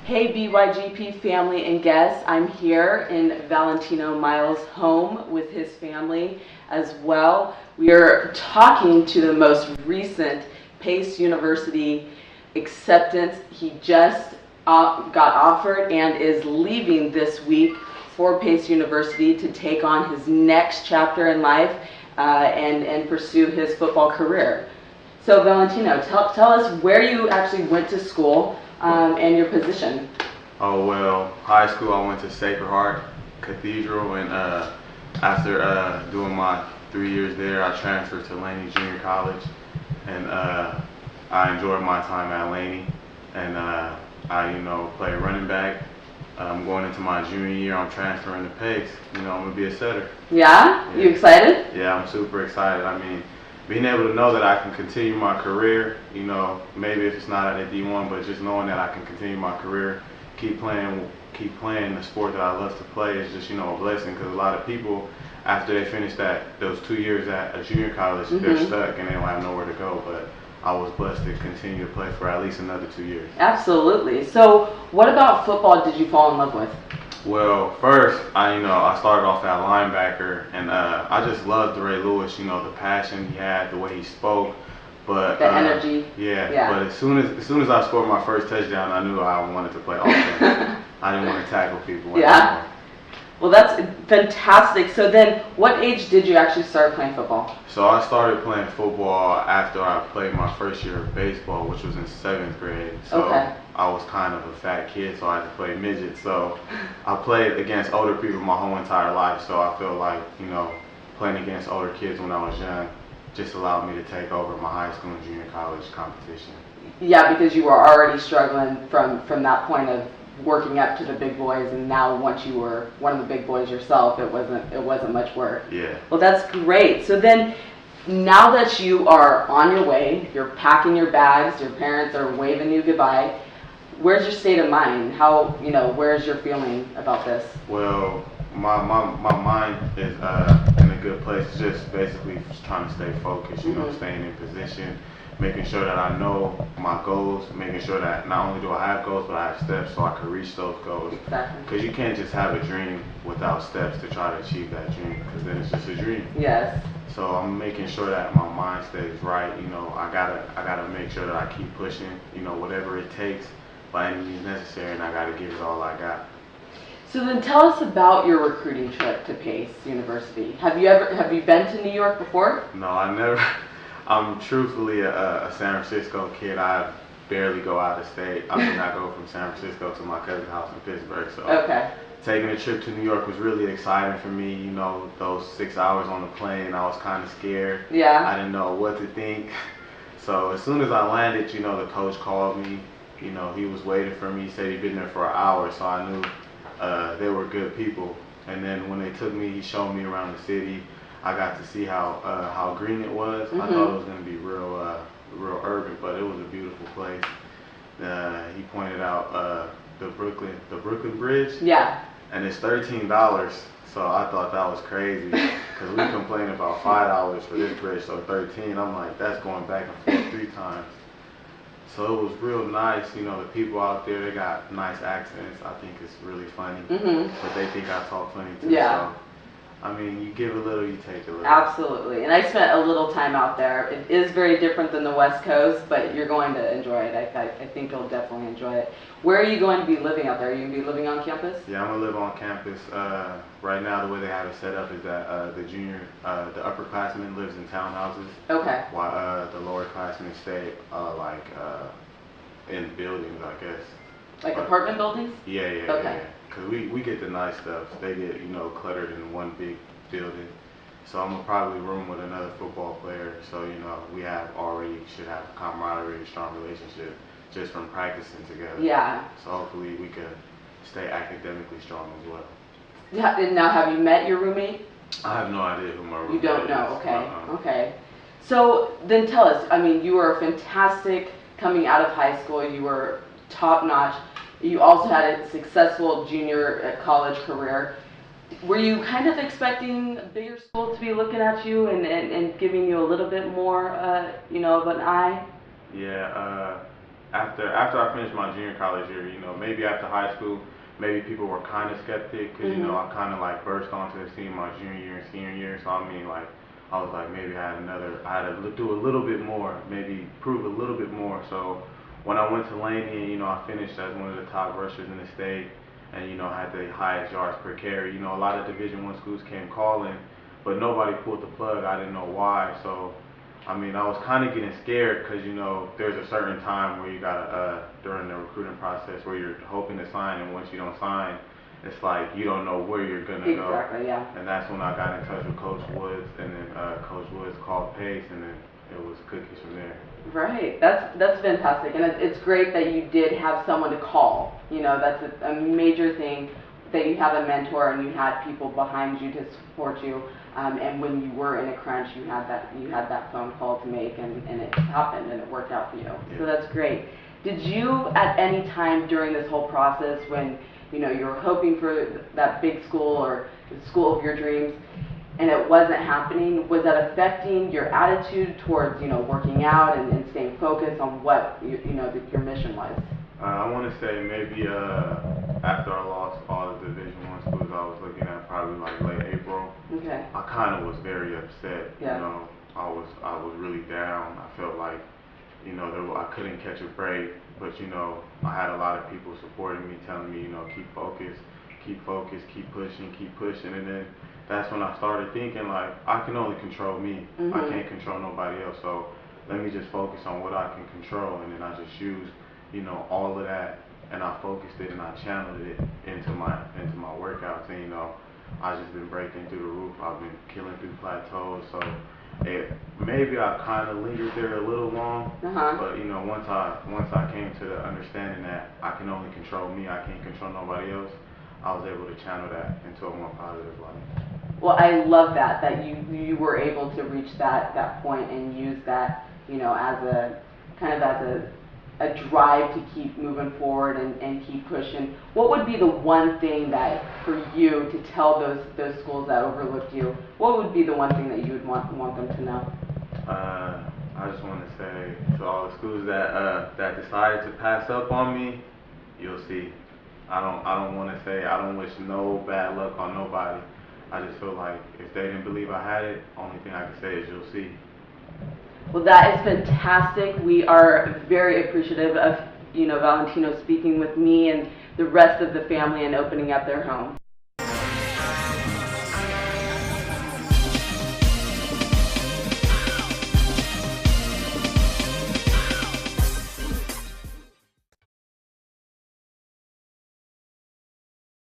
Hey BYGP family and guests, I'm here in Valentino Miles' home with his family as well. We are talking to the most recent Pace University acceptance. He just got offered and is leaving this week for Pace University to take on his next chapter in life and pursue his football career. So Valentino, tell us where you actually went to school and your position. Oh, well, high school I went to Sacred Heart Cathedral, and after doing my 3 years there, I transferred to Laney Junior College, and I enjoyed my time at Laney, and I played running back. Going into my junior year, I'm transferring to Pace. I'm going to be a setter. Yeah? You excited? Yeah, I'm super excited. I mean, being able to know that I can continue my career, maybe if it's not at a D1, but just knowing that I can continue my career, keep playing the sport that I love to play is just, a blessing, because a lot of people, after they finish those 2 years at a junior college, they're stuck and they don't have nowhere to go. But I was blessed to continue to play for at least another 2 years. Absolutely. So what about football did you fall in love with? Well, first, I started off at linebacker, and I just loved Ray Lewis, the passion he had, the way he spoke. But the energy. Yeah. But as soon as I scored my first touchdown, I knew I wanted to play offense. I didn't want to tackle people anymore. Yeah. Well, that's fantastic. So then, what age did you actually start playing football? So I started playing football after I played my first year of baseball, which was in 7th grade. So I was kind of a fat kid, so I had to play midget. So I played against older people my whole entire life. So I feel like, playing against older kids when I was young just allowed me to take over my high school and junior college competition. Yeah, because you were already struggling from that point of working up to the big boys, and now once you were one of the big boys yourself, it wasn't much work. Yeah. Well, that's great. So then, now that you are on your way, you're packing your bags, your parents are waving you goodbye, where's your state of mind? How, where's your feeling about this? Well, my mind is in a good place, just basically trying to stay focused, staying in position, making sure that I know my goals, making sure that not only do I have goals, but I have steps so I can reach those goals. Exactly. Because you can't just have a dream without steps to try to achieve that dream, because then it's just a dream. Yes. So I'm making sure that my mind stays right. I gotta make sure that I keep pushing, whatever it takes by any means necessary, and I gotta give it all I got. So then tell us about your recruiting trip to Pace University. Have you been to New York before? No, I never. I'm truthfully a San Francisco kid. I barely go out of state. I mean, I go from San Francisco to my cousin's house in Pittsburgh. So taking a trip to New York was really exciting for me. Those 6 hours on the plane, I was kind of scared. Yeah. I didn't know what to think. So as soon as I landed, the coach called me. He was waiting for me. He said he'd been there for an hour, so I knew they were good people. And then when they took me, he showed me around the city. I got to see how green it was. I thought it was going to be real urban, but it was a beautiful place. He pointed out the Brooklyn Bridge. Yeah. And it's $13. So I thought that was crazy, because we complained about $5 for this bridge, so 13. I'm like, that's going back and forth 3 times. So it was real nice. The people out there, they got nice accents. I think it's really funny. But they think I talk funny too. Yeah. So, I mean, you give a little, you take a little. Absolutely. And I spent a little time out there. It is very different than the West Coast, but you're going to enjoy it. I think you'll definitely enjoy it. Where are you going to be living out there? Are you going to be living on campus? Yeah, I'm going to live on campus. Right now, the way they have it set up is that the upperclassmen lives in townhouses. Okay. While the lowerclassmen stay in buildings, I guess. Like apartment buildings? Yeah. Okay. Yeah. Because we get the nice stuff. They get, cluttered in one big building. So I'm going to probably room with another football player. So, we should have camaraderie and strong relationship just from practicing together. Yeah. So hopefully we can stay academically strong as well. Yeah, and now have you met your roommate? I have no idea who my roommate is. You don't know, okay. Okay. So then tell us, you were fantastic coming out of high school. You were top notch. You also had a successful junior college career. Were you kind of expecting a bigger school to be looking at you and giving you a little bit more, of an eye? Yeah, after I finished my junior college year, you know, maybe after high school, maybe people were kind of skeptic because you know I kind of like burst onto the scene my junior year and senior year. So I mean, like I was like maybe I had to do a little bit more, maybe prove a little bit more. So when I went to Laney, and you know, I finished as one of the top rushers in the state, and you know, had the highest yards per carry. You know, a lot of Division I schools came calling, but nobody pulled the plug. I didn't know why. So I mean, I was kind of getting scared because, you know, there's a certain time where you got to, during the recruiting process, where you're hoping to sign, and once you don't sign, it's like you don't know where you're going to go. Exactly, yeah. And that's when I got in touch with Coach Woods, and then Coach Woods called Pace, and then it was cookies from there. Right, that's fantastic, and it's great that you did have someone to call. You know, that's a major thing, that you have a mentor and you had people behind you to support you. And when you were in a crunch, you had that phone call to make, and it happened and it worked out for you. Yeah. So that's great. Did you at any time during this whole process, when you know you were hoping for that big school or the school of your dreams, and it wasn't happening, was that affecting your attitude towards, you know, working out and staying focused on what your mission was? I want to say maybe after I lost all the Division I schools I was looking at, probably like late April. Okay. I kind of was very upset. Yeah. You know, I was really down. I felt like, you know, I couldn't catch a break. But you know, I had a lot of people supporting me, telling me, you know, keep focused, keep pushing. And then that's when I started thinking, like, I can only control me. Mm-hmm. I can't control nobody else. So let me just focus on what I can control. And then I just used, you know, all of that, and I focused it and I channeled it into my workouts. And you know, I just been breaking through the roof. I've been killing through plateaus. So maybe I kind of lingered there a little long, but you know, once I came to the understanding that I can only control me, I can't control nobody else, I was able to channel that into a more positive light. Well, I love that you were able to reach that point and use that, you know, as a kind of as a drive to keep moving forward and keep pushing. What would be the one thing that for you to tell those schools that overlooked you? What would be the one thing that you would want them to know? I just want to say to all the schools that decided to pass up on me, you'll see. I don't want to say, I don't wish no bad luck on nobody. I just feel like if they didn't believe I had it, only thing I can say is you'll see. Well, that is fantastic. We are very appreciative of, you know, Valentino speaking with me and the rest of the family and opening up their home.